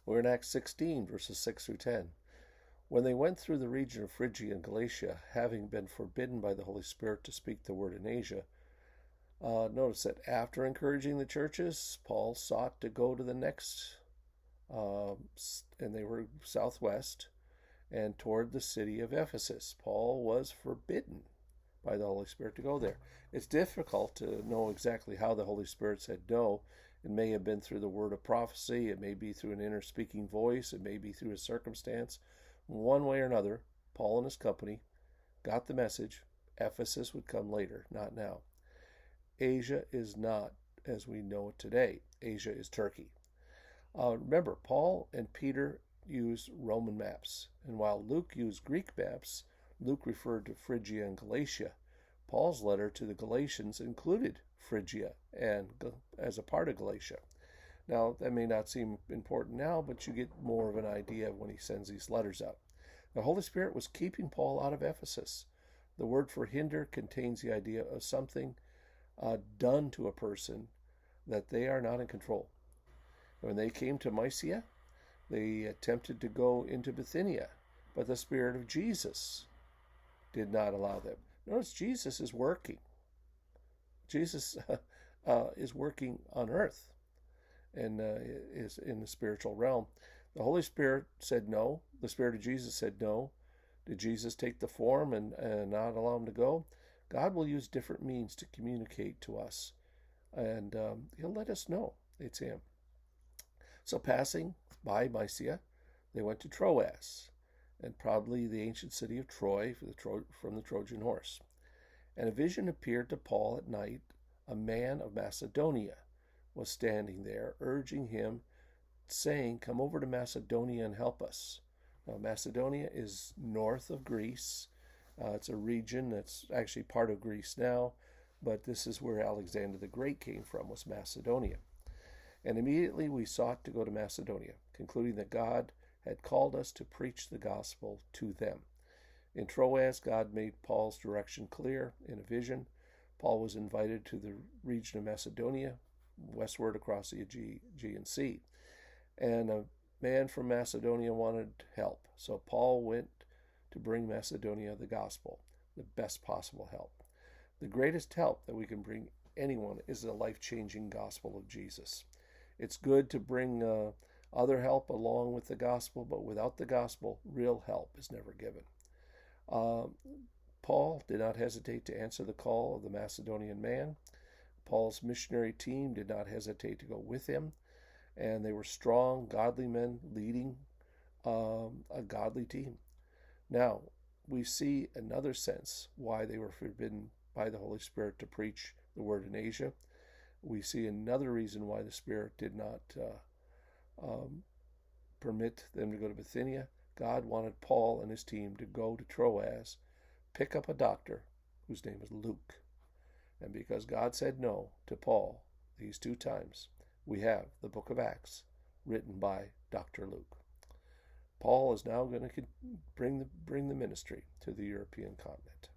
We're in Acts 16, verses 6 through 10. When they went through the region of Phrygia and Galatia, having been forbidden by the Holy Spirit to speak the word in Asia, notice that after encouraging the churches, Paul sought to go to the next, and they were southwest, and toward the city of Ephesus. Paul was forbidden by the Holy Spirit to go there. It's difficult to know exactly how the Holy Spirit said no. It may have been through the word of prophecy. It may be through an inner speaking voice. It may be through a circumstance. One way or another, Paul and his company got the message. Ephesus would come later, not now. Asia is not as we know it today. Asia is Turkey. Remember, Paul and Peter used Roman maps, and while Luke used Greek maps, Luke referred to Phrygia and Galatia. Paul's letter to the Galatians included Phrygia and as a part of Galatia. Now, that may not seem important now, but you get more of an idea when he sends these letters out. The Holy Spirit was keeping Paul out of Ephesus. The word for hinder contains the idea of something done to a person that they are not in control. When they came to Mysia, they attempted to go into Bithynia, but the Spirit of Jesus did not allow them. Notice Jesus is working. Jesus is working on earth and is in the spiritual realm. The Holy Spirit said no. The Spirit of Jesus said no. Did Jesus take the form and not allow him to go? God will use different means to communicate to us, and he'll let us know it's him. So passing by Mysia, they went to Troas, and probably the ancient city of Troy from the Trojan horse. And a vision appeared to Paul at night. A man of Macedonia was standing there, urging him, saying, "Come over to Macedonia and help us." Now, Macedonia is north of Greece. It's a region that's actually part of Greece now, but this is where Alexander the Great came from, was Macedonia. And immediately we sought to go to Macedonia, concluding that God had called us to preach the gospel to them. In Troas, God made Paul's direction clear in a vision. Paul was invited to the region of Macedonia, westward across the Aegean Sea. And a man from Macedonia wanted help. So Paul went to bring Macedonia the gospel, the best possible help. The greatest help that we can bring anyone is the life-changing gospel of Jesus. It's good to bring other help along with the gospel, but without the gospel, real help is never given. Paul did not hesitate to answer the call of the Macedonian man. Paul's missionary team did not hesitate to go with him, and they were strong, godly men leading a godly team. Now, we see another sense why they were forbidden by the Holy Spirit to preach the word in Asia. We see another reason why the Spirit did not permit them to go to Bithynia. God wanted Paul and his team to go to Troas, pick up a doctor whose name is Luke. And because God said no to Paul these two times, we have the book of Acts written by Dr. Luke. Paul is now going to bring the ministry to the European continent.